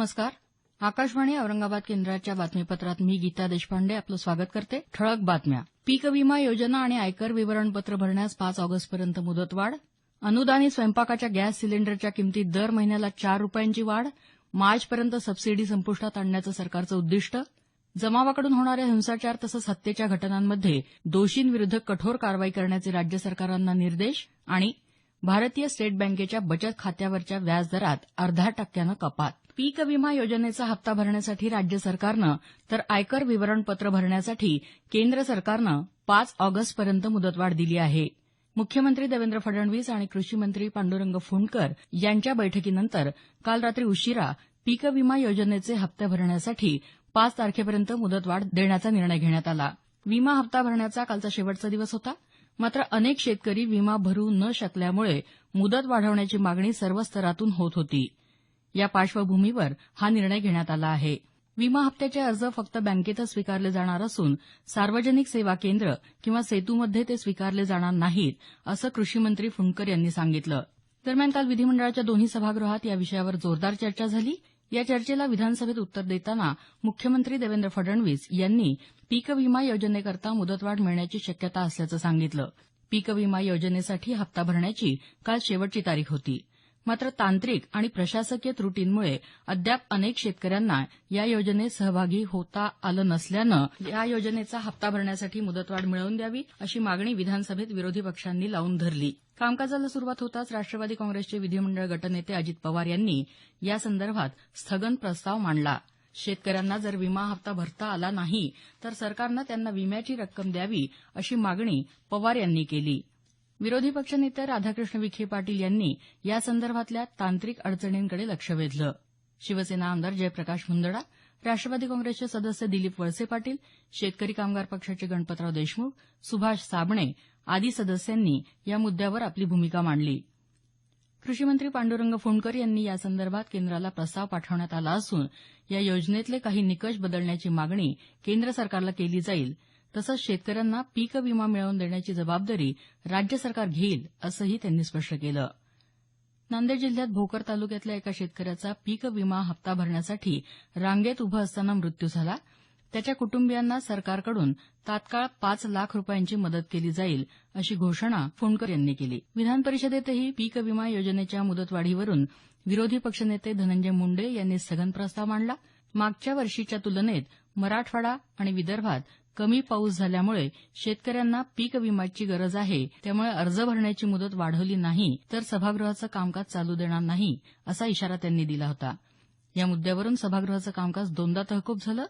नमस्कार. आकाशवाणी औरंगाबाद केंद्राच्या बातमीपत्रात मी गीता देशपांडे आपलं स्वागत करते. ठळक बातम्या. पीक विमा योजना आणि आयकर विवरणपत्र भरण्यास 5 ऑगस्टपर्यंत मुदतवाढ. अनुदानित स्वयंपाकाच्या गॅस सिलेंडरच्या किमतीत दर महिन्याला 4 रुपयांची वाढ. मार्चपर्यंत सबसिडी संपुष्टात आणण्याचं सरकारचं उद्दिष्ट. जमावाकडून होणाऱ्या हिंसाचार तसंच हत्येच्या घटनांमध्ये दोषींविरुद्ध कठोर कारवाई करण्याचे राज्य सरकारांना निर्देश. आणि भारतीय स्टेट बँकेच्या बचत खात्यावरच्या व्याजदरात 0.5% कपात. पीक विमा योजनेचा हप्ता भरण्यासाठी राज्य सरकारनं तर आयकर विवरणपत्र भरण्यासाठी केंद्र सरकारनं 5 ऑगस्टपर्यंत मुदतवाढ दिली आहे. मुख्यमंत्री देवेंद्र फडणवीस आणि कृषी मंत्री पांडुरंग फुंडकर यांच्या बैठकीनंतर काल रात्री उशिरा पीक विमा योजनेचे हप्ते भरण्यासाठी 5 तारखेपर्यंत मुदतवाढ देण्याचा निर्णय घेण्यात आला. विमा हप्ता भरण्याचा कालचा शेवटचा दिवस होता. मात्र अनेक शेतकरी विमा भरू न शकल्यामुळे मुदत वाढवण्याची मागणी सर्व स्तरातून होत होती. या पार्श्वभूमीवर हा निर्णय घेण्यात आला आहे. विमा हप्त्याचे अर्ज फक्त बँकेतच स्वीकारले जाणार असून सार्वजनिक सेवा केंद्र किंवा सेतूमध्ये ते स्वीकारले जाणार नाहीत, असं कृषीमंत्री फुंडकर यांनी सांगितलं. दरम्यान काल विधिमंडळाच्या दोन्ही सभागृहात या विषयावर जोरदार चर्चा झाली. या चर्चेला विधानसभेत उत्तर देताना मुख्यमंत्री देवेंद्र फडणवीस यांनी पीक विमा योजनेकरता मुदतवाढ मिळण्याची शक्यता असल्याचं सांगितलं. पीक विमा योजनेसाठी हप्ता भरण्याची काल शेवटची तारीख होती. मात्र तांत्रिक आणि प्रशासकीय त्रुटींमुळे अद्याप अनेक शेतकऱ्यांना या योजनेत सहभागी होता आलं नसल्यानं या योजनेचा हप्ता भरण्यासाठी मुदतवाढ मिळवून द्यावी, अशी मागणी विधानसभेत विरोधी पक्षांनी लावून धरली. कामकाजाला सुरुवात होताच राष्ट्रवादी काँग्रेसचे विधिमंडळ गटनेते अजित पवार यांनी यासंदर्भात स्थगन प्रस्ताव मांडला. शेतकऱ्यांना जर विमा हप्ता भरता आला नाही तर सरकारनं त्यांना विम्याची रक्कम द्यावी, अशी मागणी पवार यांनी केली. विरोधी पक्षनेते राधाकृष्ण विखे पाटील यांनी यासंदर्भातल्या तांत्रिक अडचणींकडे लक्ष वेधलं. शिवसेना आमदार जयप्रकाश मुंदडा, राष्ट्रवादी काँग्रेसचे सदस्य दिलीप वळसे पाटील, शेतकरी कामगार पक्षाचे गणपतराव देशमुख, सुभाष साबणे आदी सदस्यांनी या मुद्द्यावर आपली भूमिका मांडली. कृषीमंत्री पांडुरंग फुंडकर यांनी यासंदर्भात केंद्राला प्रस्ताव पाठवण्यात आला असून या योजनेतले काही निकष बदलण्याची मागणी केंद्र सरकारला केली जाईल. तसंच शेतकऱ्यांना पीक विमा मिळवून देण्याची जबाबदारी राज्य सरकार घेईल, असंही त्यांनी स्पष्ट केलं. नांदेड जिल्ह्यात भोकर तालुक्यातल्या एका शेतकऱ्याचा पीक विमा हप्ता भरण्यासाठी रांगेत उभं असताना मृत्यू झाला. त्याच्या कुटुंबियांना सरकारकडून तात्काळ 5 लाख रुपयांची मदत केली जाईल, अशी घोषणा फुंडकर यांनी केली. विधान परिषदेतही पीक विमा योजनेच्या मुदतवाढीवरून विरोधी पक्षनेते धनंजय मुंडे यांनी स्थगन प्रस्ताव मांडला. मागच्या वर्षीच्या तुलनेत मराठवाडा आणि विदर्भात कमी पाऊस झाल्यामुळे शेतकऱ्यांना पीक विम्याची गरज आहे, त्यामुळे अर्ज भरण्याची मुदत वाढवली नाही तर सभागृहाचं कामकाज चालू देणार नाही, असा इशारा त्यांनी दिला होता. या मुद्द्यावरून सभागृहाचं कामकाज दोनदा तहकूब झालं.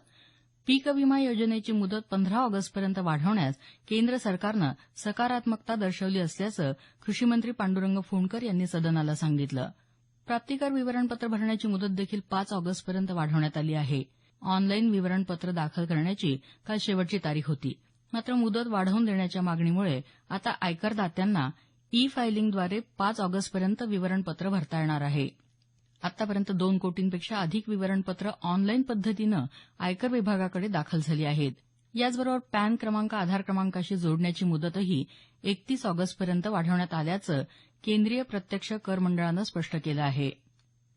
पीक विमा योजनेची मुदत 15 ऑगस्टपर्यंत वाढवण्यास केंद्र सरकारनं सकारात्मकता दर्शवली असल्याचं कृषीमंत्री पांडुरंग फुंडकर यांनी सदनाला सांगितलं. प्राप्तिकर विवरणपत्र भरण्याची मुदत देखील 5 ऑगस्टपर्यंत वाढवण्यात आली आहे. ऑनलाईन विवरणपत्र दाखल करण्याची काल शेवटची तारीख होती. मात्र मुदत वाढवून देण्याच्या मागणीमुळे आता आयकरदात्यांना ई फायलिंगद्वारे 5 ऑगस्टपर्यंत विवरणपत्र भरता येणार आहे. आतापर्यंत 2 कोटींपेक्षा अधिक विवरणपत्र ऑनलाईन पद्धतीनं आयकर विभागाकडे दाखल झाली आहेत. याचबरोबर पॅन क्रमांक आधार क्रमांकाशी जोडण्याची मुदतही 31 ऑगस्टपर्यंत वाढवण्यात आल्याचं केंद्रीय प्रत्यक्ष कर मंडळानं स्पष्ट केलं आहे.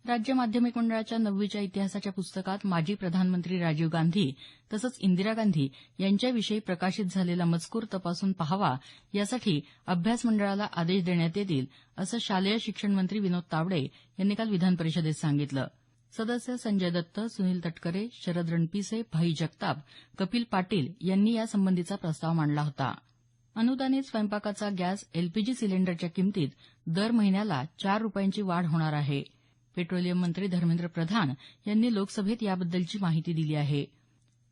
राज्य माध्यमिक मंडळाच्या 9वीच्या इतिहासाच्या पुस्तकात माजी प्रधानमंत्री राजीव गांधी तसंच इंदिरा गांधी यांच्याविषयी प्रकाशित झालेला मजकूर तपासून पाहावा, यासाठी अभ्यास मंडळाला आदेश देण्यात येतील, असं शालेय शिक्षण मंत्री विनोद तावडे यांनी काल विधान परिषदेत सांगितलं. सदस्य संजय दत्त, सुनील तटकरे, शरद रणपिसे, भाई जगताप, कपिल पाटील यांनी यासंबंधीचा प्रस्ताव मांडला होता. अनुदानित स्वयंपाकाचा गॅस एलपीजी सिलेंडरच्या किमतीत दर महिन्याला 4 रुपयांची वाढ होणार आहे. पेट्रोलियम मंत्री धर्मेंद्र प्रधान यांनी लोकसभेत याबद्दलची माहिती दिली आहे.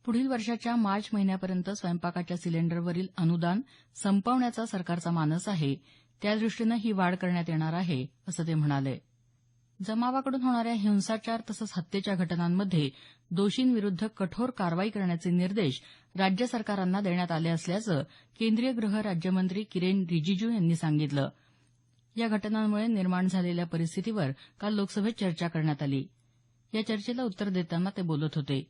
पुढील वर्षाच्या मार्च महिन्यापर्यंत स्वयंपाकाच्या सिलेंडरवरील अनुदान संपवण्याचा सरकारचा मानस आहे. त्यादृष्टीनं ही वाढ करण्यात येणार आहे, असं ते म्हणाले. जमावाकडून होणाऱ्या हिंसाचार तसंच हत्येच्या घटनांमध्ये दोषींविरुद्ध कठोर कारवाई करण्याचे निर्देश राज्य सरकारांना देण्यात आले असल्याचं केंद्रीय गृह राज्यमंत्री किरेन रिजिजू यांनी सांगितलं. या घटनांमुळे निर्माण झालेल्या परिस्थितीवर काल लोकसभेत चर्चा करण्यात आली. या चर्चेला उत्तर देताना ते बोलत होते.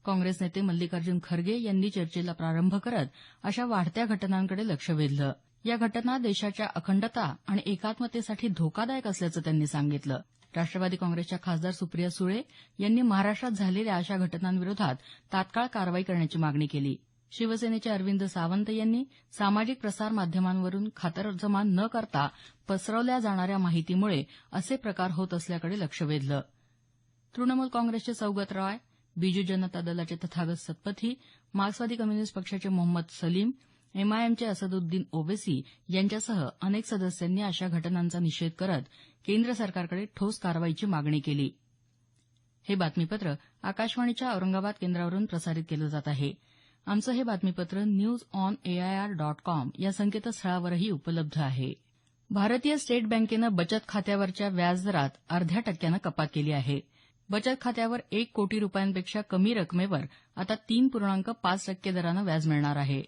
काँग्रेस नेते मल्लिकार्जुन खरगे यांनी चर्चेला प्रारंभ करत अशा वाढत्या घटनांकडे लक्ष वेधलं. या घटना देशाच्या अखंडता आणि एकात्मतेसाठी धोकादायक असल्याचं त्यांनी सांगितलं. राष्ट्रवादी काँग्रेसच्या खासदार सुप्रिया सुळे यांनी महाराष्ट्रात झालेल्या अशा घटनांविरोधात तात्काळ कारवाई करण्याची मागणी केली. शिवसेनेचे अरविंद सावंत यांनी सामाजिक प्रसारमाध्यमांवरून खातरजमा न करता पसरवल्या जाणाऱ्या माहितीमुळे असे प्रकार होत असल्याकडे लक्ष वेधलं. तृणमूल काँग्रेसचे सौगत रॉय, बिजू जनता दलाचे तथागत सत्पथी, मार्क्सवादी कम्युनिस्ट पक्षाचे मोहम्मद सलीम, एमआयएमचे असदुद्दीन ओवेसी यांच्यासह अनेक सदस्यांनी अशा घटनांचा निषेध करत केंद्र सरकारकडे ठोस कारवाईची मागणी केली. हे बातमीपत्र आकाशवाणीच्या औरंगाबाद केंद्रावरून प्रसारित केलं जात आहे. आमचं हे बातमीपत्र newsonair.com या संकेतस्थळावरही उपलब्ध आहे. भारतीय स्टेट बँकेनं बचत खात्यावरच्या व्याजदरात 0.5% कपात केली आहे. बचत खात्यावर 1 कोटी रुपयांपेक्षा कमी रकमेवर आता 3.5% दरानं व्याज मिळणार आहे.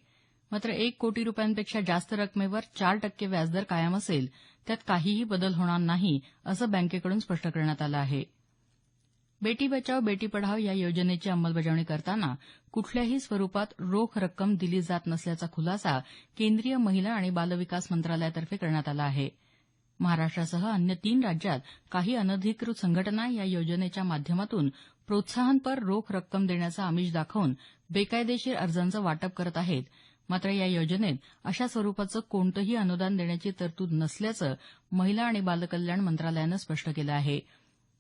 मात्र 1 कोटी रुपयांपेक्षा जास्त रकमेवर 4% व्याजदर कायम असेल, त्यात काहीही बदल होणार नाही, असं बँकेकडून स्पष्ट करण्यात आलं आहे. बेटी बचाव बेटी पढाव या योजनेची अंमलबजावणी करताना कुठल्याही स्वरूपात रोख रक्कम दिली जात नसल्याचा खुलासा केंद्रीय महिला आणि बालविकास मंत्रालयातर्फे करण्यात आला आहे. महाराष्ट्रासह अन्य 3 राज्यात काही अनधिकृत संघटना या योजनेच्या माध्यमातून प्रोत्साहनपर रोख रक्कम देण्याचं आमिष दाखवून बेकायदेशीर अर्जांचं वाटप करत आहेत. मात्र या योजनेत अशा स्वरूपाचं कोणतंही अनुदान देण्याची तरतूद नसल्याचं महिला आणि बालकल्याण मंत्रालयानं स्पष्ट केलं आहे.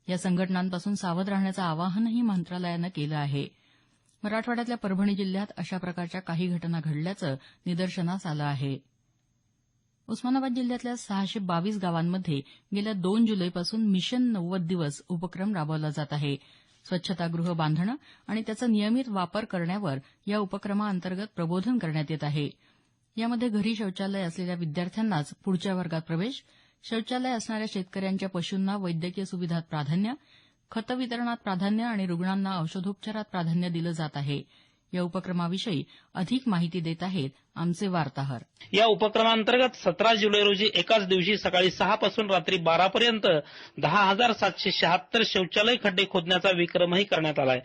या संघटनांपासून सावध राहण्याचं आवाहनही मंत्रालयानं केलं आहे. मराठवाड्यातल्या परभणी जिल्ह्यात अशा प्रकारच्या काही घटना घडल्याचं निदर्शनास आलं आहे. उस्मानाबाद जिल्ह्यातल्या 622 गावांमध्ये गेल्या 2 जुलैपासून मिशन 90 दिवस उपक्रम राबवला जात आहे. स्वच्छतागृह बांधणं आणि त्याचा नियमित वापर करण्यावर या उपक्रमाअंतर्गत प्रबोधन करण्यात येत आहे. यामध्ये घरी शौचालय असलेल्या विद्यार्थ्यांनाच पुढच्या वर्गात प्रवेश, शौचालय असणाऱ्या शेतकऱ्यांच्या पशूंना वैद्यकीय सुविधात प्राधान्य, खत वितरणात प्राधान्य आणि रुग्णांना औषधोपचारात प्राधान्य दिलं जात आहे. या उपक्रमाविषयी अधिक माहिती देत आहेत आमचे वार्ताहर. या उपक्रमांतर्गत 17 जुलै रोजी एकाच दिवशी सकाळी 6 पासून रात्री 12 पर्यंत 10,776 शौचालय खड्डे खोदण्याचा विक्रमही करण्यात आलाय.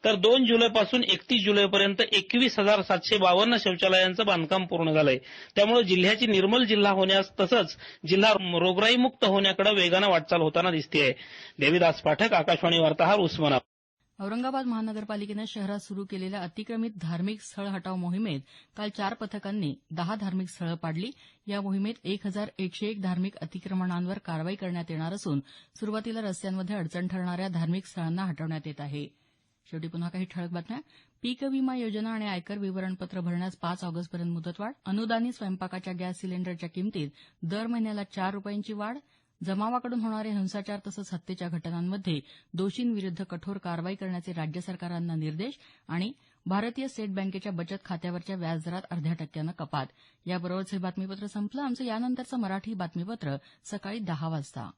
तर 2 जुलैपासून 31 जुलैपर्यंत 21,752 शौचालयांचं बांधकाम पूर्ण झालंय. त्यामुळे जिल्ह्याची निर्मल जिल्हा होण्यास तसंच जिल्हा रोगराईमुक्त होण्याकडे वेगानं वाटचाल होताना दिसतेय. देविदास पाठक, आकाशवाणी वार्ताहर, उस्मानाबाद. औरंगाबाद महानगरपालिकेनं शहरात सुरू केलेल्या अतिक्रमित धार्मिक स्थळ हटाव मोहिमेत काल 4 पथकांनी 10 धार्मिक स्थळं पाडली. या मोहिमेत 1,101 धार्मिक अतिक्रमणांवर कारवाई करण्यात येणार असून सुरुवातीला रस्त्यांमध्ये अडचण ठरणाऱ्या धार्मिक स्थळांना हटवण्यात येत आहे. शेवटी पुन्हा काही ठळक बातम्या. पीक विमा योजना आणि आयकर विवरणपत्र भरण्यास 5 ऑगस्टपर्यंत मुदतवाढ. अनुदानित स्वयंपाकाच्या गॅस सिलेंडरच्या किमतीत दर महिन्याला 4 रुपयांची वाढ. जमावाकडून होणारे हिंसाचार तसंच हत्येच्या घटनांमध्ये दोषींविरुद्ध कठोर कारवाई करण्याचे राज्य सरकारांना निर्देश. आणि भारतीय स्टेट बँकेच्या बचत खात्यावरच्या व्याजदरात 0.5% कपात. याबरोबरच हे बातमीपत्र संपलं. आमचं यानंतरचं मराठी बातमीपत्र सकाळी 10 वाजता.